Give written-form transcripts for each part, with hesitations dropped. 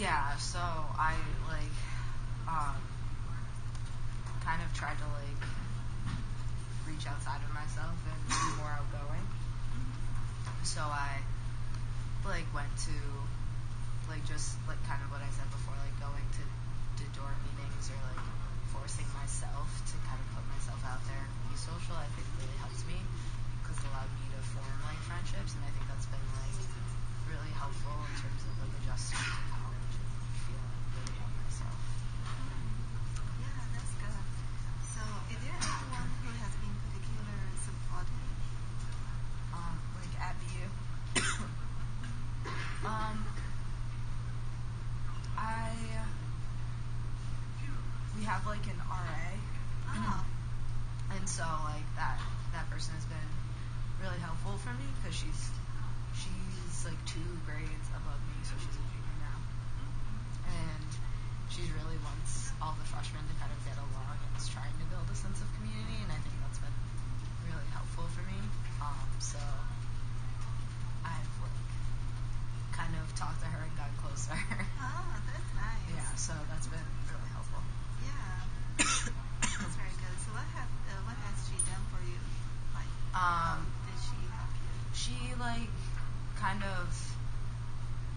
Yeah, so I like um kind of tried to like reach outside of myself and be more outgoing. So I like went to like just like kind of what I said before, like going to dorm meetings or like forcing myself to kind of put myself out there and be social. I think really helps me because it allowed me to form like friendships, and I think that's been like really helpful in terms of like adjusting to college and feeling good about myself. Yeah, that's good. So, is there anyone who has been particularly supportive? Like at BU. um, I we have like an RA, Oh, and so like that person has been really helpful for me because she's like 2 grades above me, so she's a junior now, and she really wants all the freshmen to kind of get along and is trying to build a sense of community, and I think that's been really helpful for me. So I've like kind of talked to her and gotten closer. oh, that's nice. Yeah, so that's been really helpful. Yeah, that's very good. So, what has she done for you? Like, how Um, did she help you? she like kind of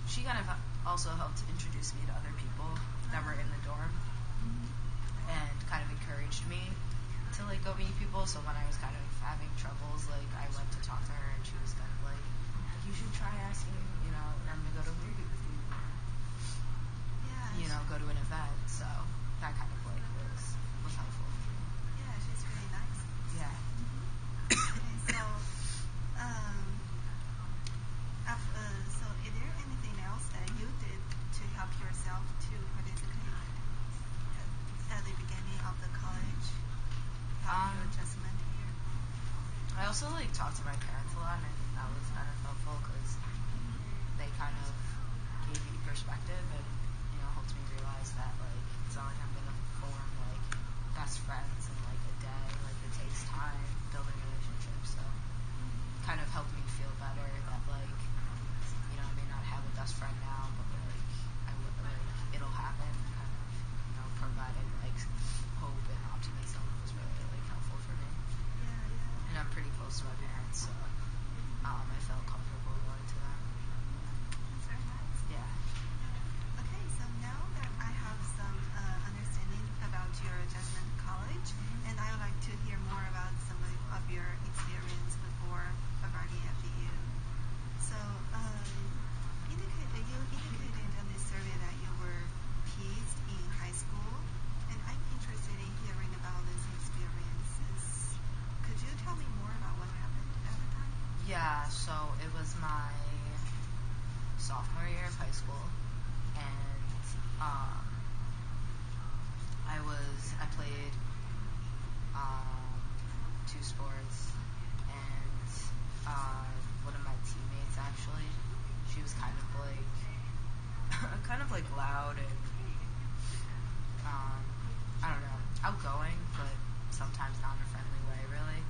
she kind of also helped introduce me to other people that were in the dorm and kind of encouraged me to like go meet people. So when I was kind of having troubles, like I went to talk to her and she was kind of like, you should try asking, them to go to a movie with you, or, Yeah, go to an event. So that kind of like was helpful for me. yeah, she's really nice. Yeah. Okay, so, um, so is there anything else that you did to help yourself to participate at the beginning of the college? Help your Um, adjustment here? I also like talked to my parents a lot, and I think that was kind of helpful because they kind of gave me perspective and helped me realize that like it's not like I'm gonna form like best friends in like a day. Like it takes time building relationships, so kind of helped me feel better that like I may not have a best friend now, but like like it'll happen. Kind of providing like hope and optimism was really like helpful for me. Yeah, yeah. And I'm pretty close to my parents, so I felt comfortable going to them. That's very nice. Yeah. Okay, so now that I have some understanding about your adjustment college, and I would like to hear more about some of your experience before arriving at BU. So, you indicated on this survey that you were teased in high school, and I'm interested in hearing about these experiences. Could you tell me more about what happened at the time? Yeah, so it was my sophomore year of high school, and I played um, 2 sports, and one of my teammates actually, she was kind of like loud and um, I don't know, outgoing, but sometimes not in a friendly way, really.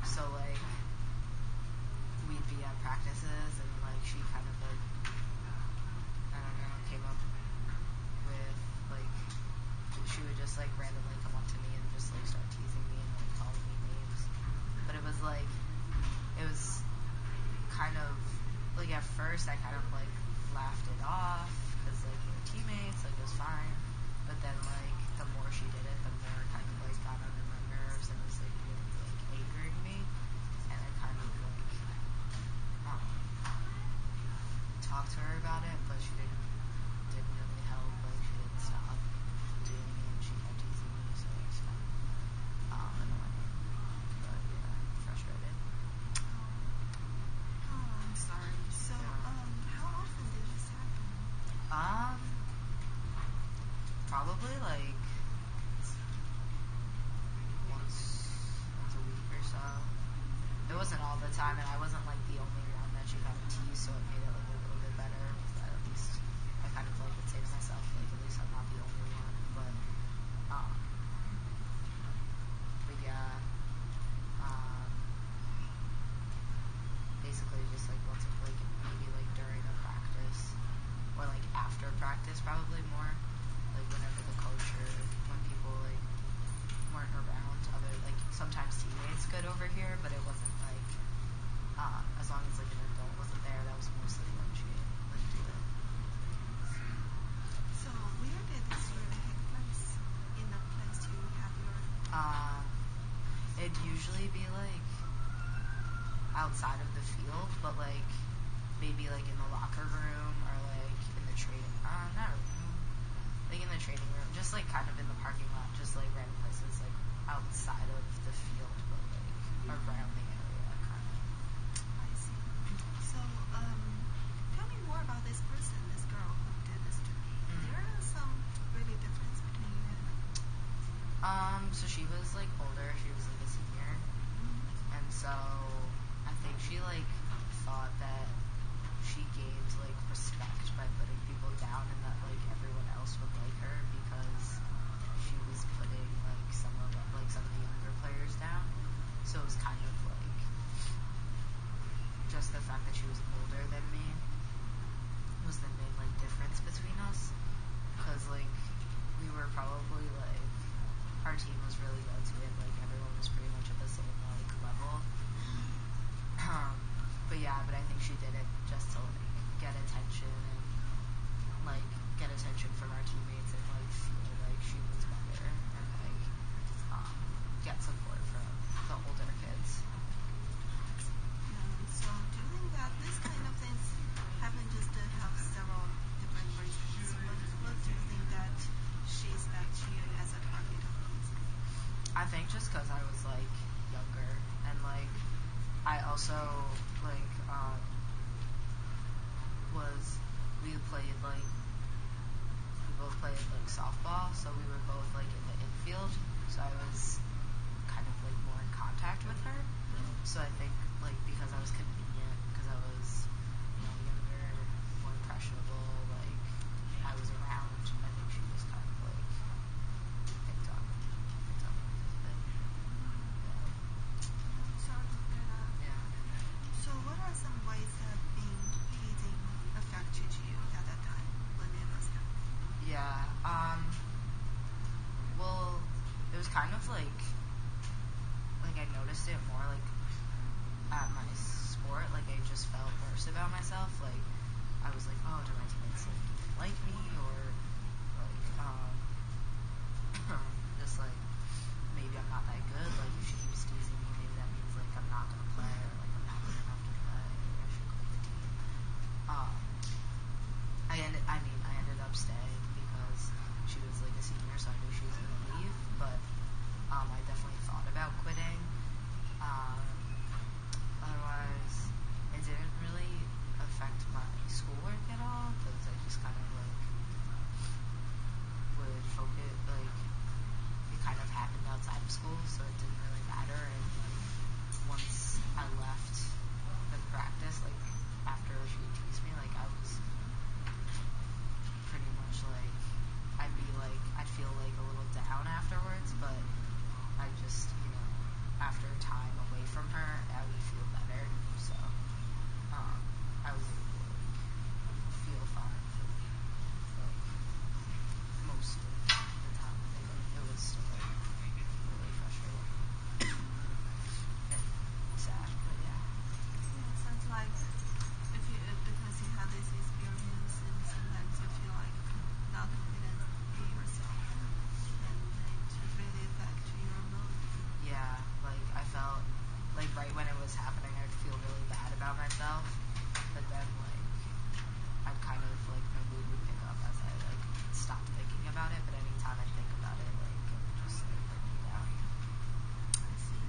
So like we'd be at practices and like she kind of like I don't know came up with like she would just like randomly come up to me and just like start teasing me and like calling me names. But it was kind of like at first I kind of like laughed it off because like we were teammates, like it was fine. But then like the more she did it, the more it kind of like got under my nerves and was like really like angering me. And I kind of like um, talked to her about it, but she didn't really help. Like she didn't stop doing it, and she kept teasing me, so it was kind of annoying. But yeah, frustrated. Oh, I'm sorry. So, Yeah. how often did this happen? Um, Probably like once a week or so. It wasn't all the time, and I wasn't like the only one that she kind of teased, so it made it like a little bit better. That at least I kind of like would say to myself, like at least I'm not the only one. Um, but yeah, um, basically just like once, like maybe like during a practice or like after practice probably more. Like whenever the coach or when people like weren't around, other like sometimes teammates could overhear, but it wasn't like as long as like an adult wasn't there, that was mostly when she would do it. So where did this really take place? In the place you have your It'd usually be like outside of the field, but like maybe like in the locker room or like in the training not really, like in the training room, just like kind of in the parking lot, just like random places like outside of the field, but like around the area kind of. I see. So, tell me more about this person, this girl who did this to me. There are some really difference between you and her. So she was like older, she was like a senior, and so I think she like thought that she gained like respect by putting people down and that like everyone else would like her because she was putting like some of the younger players down. So it was kind of like just the fact that she was older than me was the main like difference between us, because like we were probably like our team was really good, so we had like everyone was pretty much at the same like level. But I think she did it just to like get attention and like get attention from our teammates and like feel like she was better and like get support from the older kids. So do you think that this kind of things happen just to have several different reasons? What do you think that she set you as a target of these? I think just because I was like younger and like I also like was we played like we both played like softball, so we were both like in the infield, so I was kind of like more in contact with her. So I think like because I was convenient, because I was younger, more impressionable, like I was around, I think she just kind of like picked up on it a bit. Sorry to hear that. Yeah. So what are some ways that being hazing affected you at that time when it was happening? Yeah. Well, it was kind of like I noticed it more like at my sport. Like I just felt worse about myself. Like I was like, oh, do my teammates like me or like just like maybe I'm not that good. Like if she keeps teasing me, maybe that means like I'm not gonna play or like I'm not good enough to play. Maybe I should quit the team. Um, I ended up staying because she was like a senior, so I knew she was gonna leave. But I definitely thought about quitting. Um, Otherwise, it didn't really affect my schoolwork at all because I just kind of like would focus like it kind of happened outside of school, so it didn't really matter. And once I left the practice, like after she teased me, like I was pretty much like I'd feel like a little down afterwards, but I just after time away from her, I would feel better. So I was able to like feel fine for like most of the time. I think it was still like really frustrating and sad, but yeah. Yeah, it sounds like if you because you have this experience and sometimes you feel like not confident in yourself and it really affect your mood. Yeah, like I felt like right when it was happening, I'd feel really bad about myself, but then like I'd kind of like my mood would pick up as I like stopped thinking about it. But anytime I think about it, like it would just like bring me down. I see.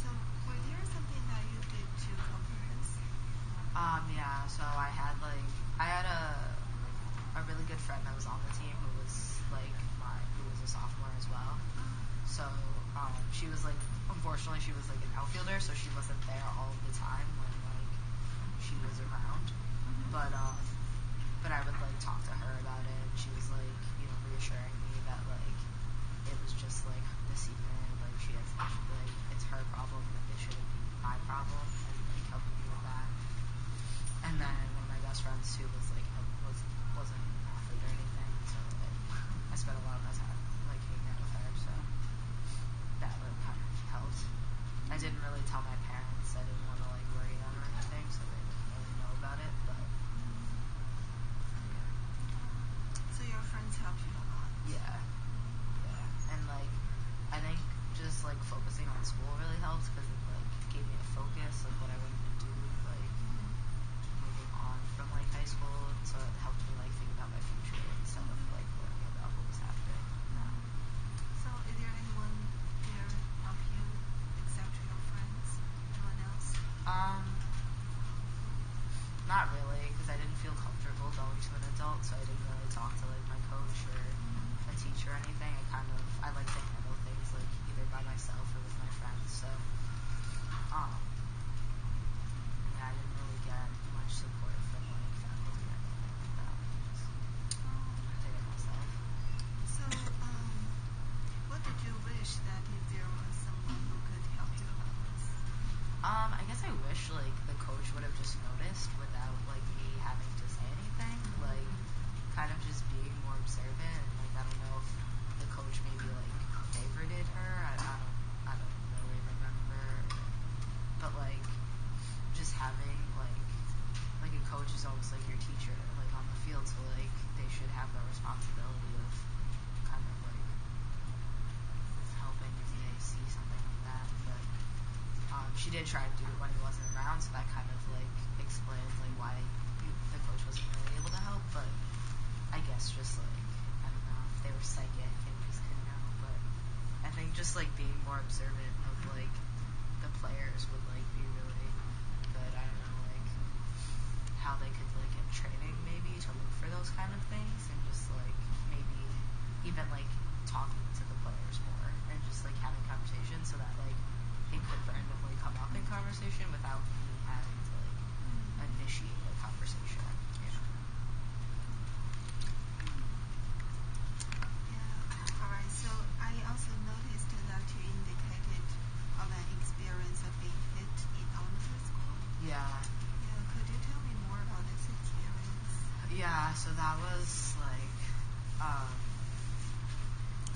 So were there something that you did to cope with this? Yeah. So I had a really good friend that was on the team who was a sophomore as well. So she was like, unfortunately, she was like an outfielder, so she wasn't there all of the time when like she was around. But I would like talk to her about it, and she was like, reassuring me that like it was just like the senior, like she has like it's her problem, it shouldn't be my problem, and like helping me with that. And then one of my best friends too was like wasn't an athlete or not really, because I didn't feel comfortable going to an adult, so I didn't really talk to like my coach or a teacher or anything. I like to handle things like either by myself or with my friends. So, um, yeah, I didn't really get much support from like faculty or anything like that. I just Oh. did it myself. So, what did you wish that if there was someone who could help you about this? I guess I wish like the coach would have just noticed without like me having to say anything. Like kind of just being more observant and like I don't know if the coach maybe like favorited her. I don't really remember. But like just having like a coach is almost like your teacher like on the field, so like they should have the responsibility of kind of like helping if they see something like that. But she did try to do it when he wasn't around, so that kind of like explains like why the coach wasn't really able to help. But I guess just like I don't know if they were psychic and just couldn't know. But I think just like being more observant of like the players would like be really good. I don't know like how they could like get training maybe to look for those kind of things and just like maybe even like talking to the players more and just like having conversations so that like it could randomly come up in conversation without me having to like initiate a conversation, you know. Yeah. All right. So I also noticed that you indicated of an experience of being hit in elementary school. Yeah. Yeah. Could you tell me more about this experience? Yeah, so that was like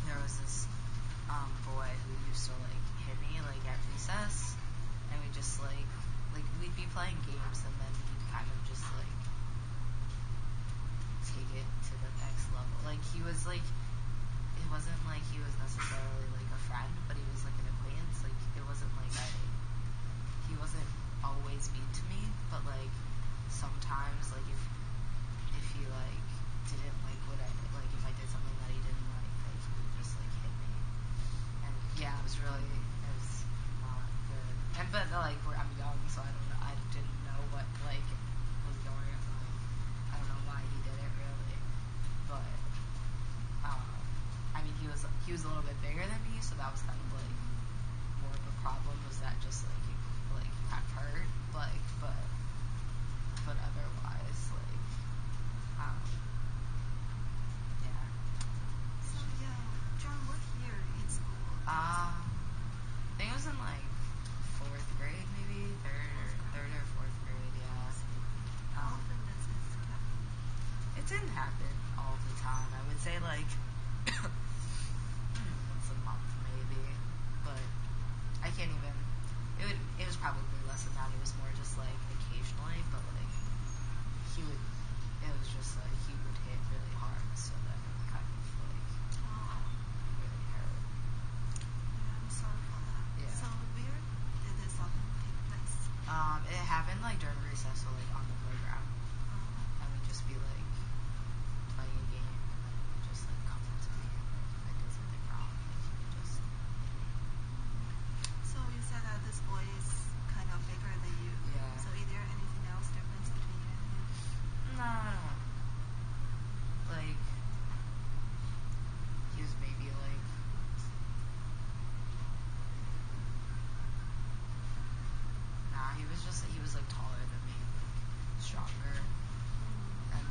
there was this boy who used to like hit me like at recess and we just like we'd be playing games and then he'd kind of just like take it to the next level. Like he was like it wasn't like he was necessarily like a friend, but he was like an acquaintance. Like it wasn't like he wasn't always mean to me, but like sometimes like if he like didn't like what I did, like if I did something that he didn't like he would just like hit me. And yeah, it was not good. And but like I'm young, so I didn't know what like was going on. I don't know why he did it really, but um, I mean he was a little bit bigger than me, so that was kind of like more of a problem. Was that just like it like kind of hurt, like but otherwise like um, yeah. So yeah, John, what year in school? I think it was in like fourth grade, maybe third or fourth grade. Yeah. How often does this happen? It didn't happen all the time. I would say like once a month maybe, but I can't even. It was probably less than that. It was more just like occasionally, but like he would. It was just like he would hit really hard, so that it kind of like Oh, really hurt. yeah, I'm sorry for that. Yeah. So where did this often take place? It happened like during recess, so like on the playground. Oh. I would just be like playing a game, and then he would just like come up to me, and like if I did something wrong, like he would just So you said that this boy is kind of bigger than you. yeah. So is there anything else difference between you and him? No, I don't. Like he was maybe like he was like taller than me, like stronger, and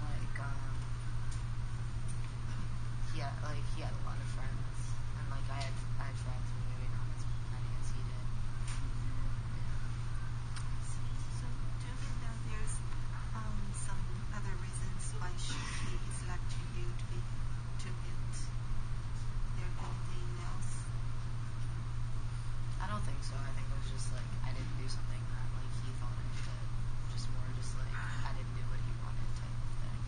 like he had a lot of friends, and like I had friends, but maybe not as many as he did. So do you think that there's some other reasons why he selected you to hit? There anything else? I don't think so. I think it was just like I didn't do something that like he thought I did. Just more just like I didn't do what he wanted type of thing.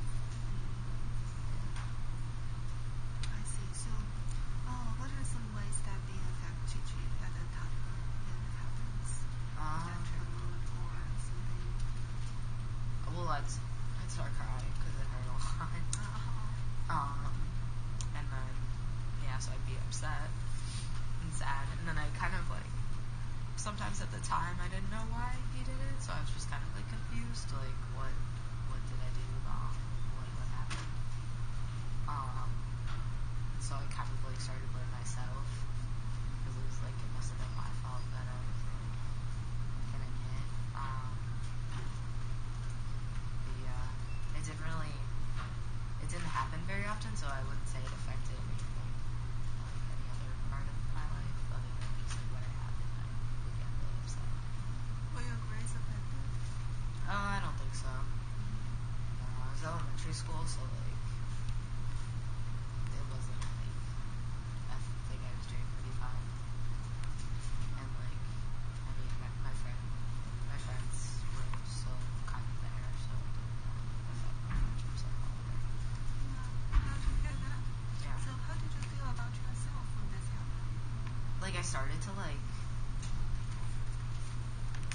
I see. So, what are some ways that being affected you at the time when it happens? That mood or something? Well, I'd start crying because it hurt a lot. And then yeah, so I'd be upset and sad, and then I kind of like sometimes at the time I didn't know why he did it, so I was just kind of like confused, like what often, so I wouldn't say it affected me like any other part of my life other than just like when it happened, I would get really upset. Were your grades affected? I don't think so. No, I was elementary school, so like it wasn't like I think I was doing pretty fine. And like I mean my friends were still kind of there, so it didn't really affect me much of psychology. Yeah, I'm glad to hear that. Yeah. So how did you feel about yourself when this happened? Like I started to like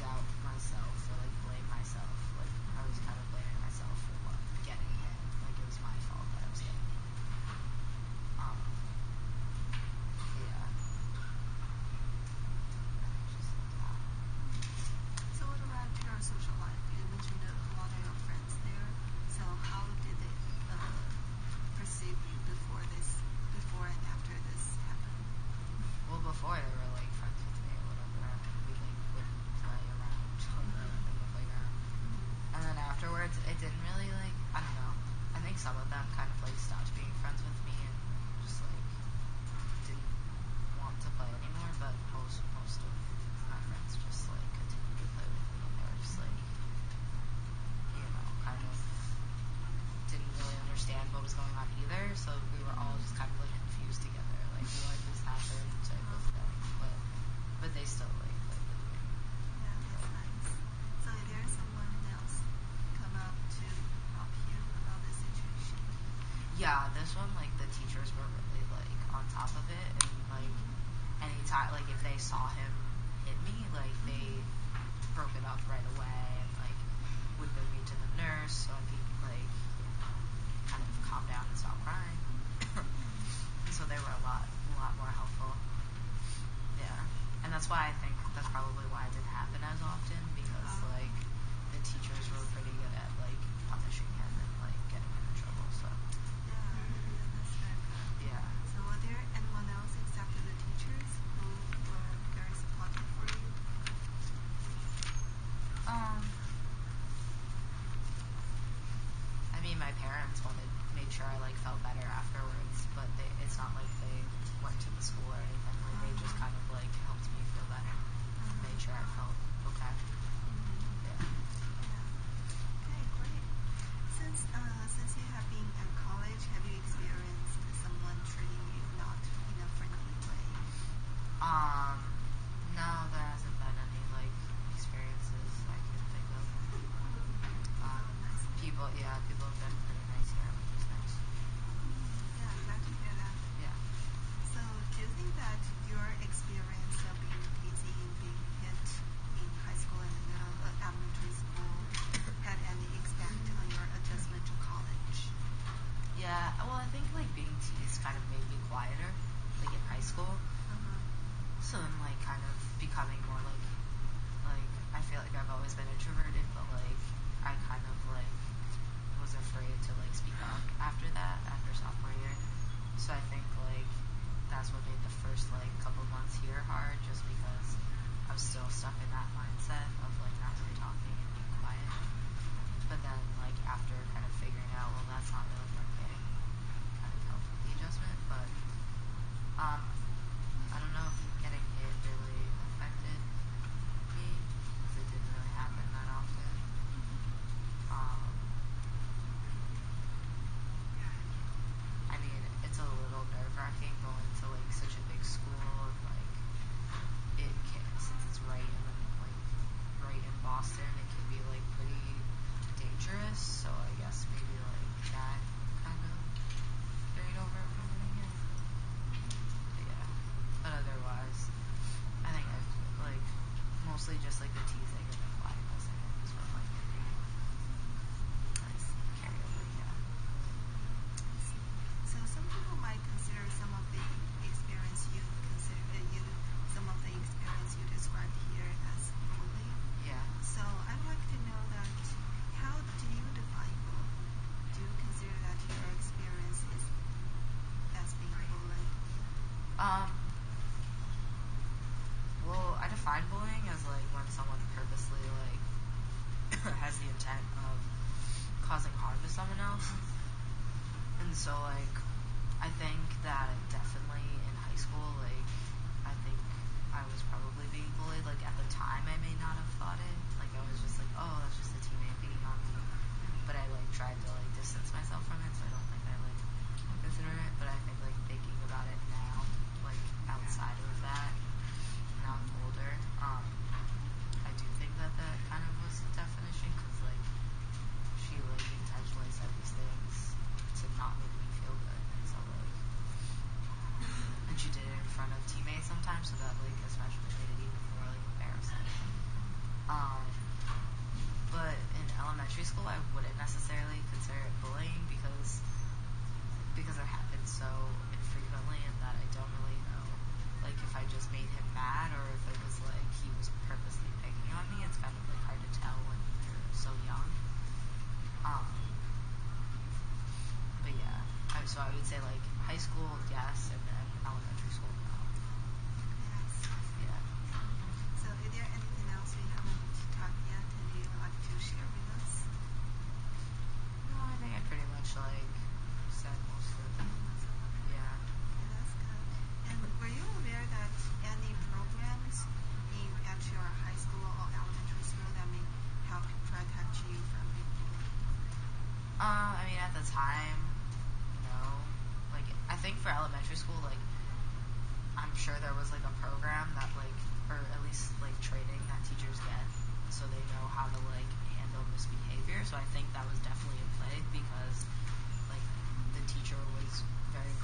doubt myself or like blame myself. Like I was kind of blaming myself for what getting hit. Like it was my fault that I was getting hit. Yeah. And it was just like that. So what about your social life? You mentioned a lot of your friends there. So how did they perceive you before and after this happened? Well, before they were like friends with me or whatever, and we like would play around like in the playground. And then afterwards, it didn't really like I don't know. I think some of them kind of like stopped being friends with me and just like didn't want to play anymore. But most of my friends just like continued to play with me, and they were just like kind of didn't really understand what was going on either. So we were all just kind of like confused together, like what just happened type of thing. But they still like played with me. Yeah, that's nice. So is there someone else come up to help you about this situation? Yeah, this one like the teachers were really like on top of it, and like anytime like if they saw him hit me, like they broke it up right away and like would bring me to the nurse so I could like kind of calm down and stop crying. And so they were a lot more helpful. Yeah. And that's why I think that's probably why it didn't happen as often, because like the teachers were pretty good at like punishing him and like getting him in trouble. So Yeah, that's very good. yeah. So were there anyone else except for the teachers who were very supportive for you? I mean, my parents made sure I like felt better afterwards, but it's not like they went to the school or anything. Like they just kind of like helped me feel better, made sure I felt okay. Yeah. Okay, great. Since you have been at college, have you experienced someone treating you not in a friendly way? No, there hasn't been any like experiences I can think of. Nice. People have been pretty nice here, which is nice. Yeah, glad to hear that. Yeah. So, do you think that your experience of being teasing and being hit in high school and elementary school had any impact on your adjustment to college? Yeah, well, I think like being teased kind of made me quieter, like in high school. So I'm like kind of becoming more like I feel like I've always been introverted, but like I kind of like was afraid to like speak up after sophomore year. So I think like that's what made the first like couple months here hard, just because I was still stuck in that mindset of like not really talking and being quiet. But then like after kind of figuring out, well, that's not really working, kind of helped with the adjustment. But I don't know if getting hit really affected me, because it didn't really happen that often. I mean, it's a little nerve-wracking going to like such a big school, and like since it's right in Boston, it can be like pretty dangerous. So I guess maybe like that kind of carried over from getting hit. But yeah, but otherwise, I think I've like mostly just like the teasing and the quietness I think is what like made me like carry over. Yeah. So some people might consider some of the experience you described here as bullying. Yeah. So I'd like to know that how do you define bullying? Do you consider that your experience is as being bullied? Well, I define bullying as like when someone purposely like has the intent of causing harm to someone else. And so, like, I think that definitely in high school, like, I think I was probably being bullied. Like, at the time, I may not have thought it. Like, I was just like, oh, that's just a teammate picking on me. But I, like, tried to, like, distance myself from it, so I don't think I, like, consider it. But I think, like, thinking about it now, like, outside of that, now I'm older, I do think that that kind of was the definition, because, like, she, like, intentionally said these things to not make me feel good. And so, like, and she did it in front of teammates sometimes, so that, like, especially made it even more, like, embarrassing. Um, but in elementary school, I wouldn't necessarily consider it bullying because it happened so infrequently, and that I don't really know, like, if I just made him mad or if it was like he was purposely picking on me. It's kind of like hard to tell when you're so young. Um, but yeah, so I would say like high school, yes, and then elementary school, no. Yes. Yeah. So is there anything else we haven't talked yet and you would like to share with us? No, I think I pretty much like said most of it. Most of it? Yeah. Okay, that's good. And were you aware that any programs at your high school or elementary school that may help protect you from being bullied? I mean, at the time, no. Like, I think for elementary school, like, I'm sure there was like a program that like, or at least like training that teachers get, so they know how to like handle misbehavior. So I think that was definitely in play because like the teacher was very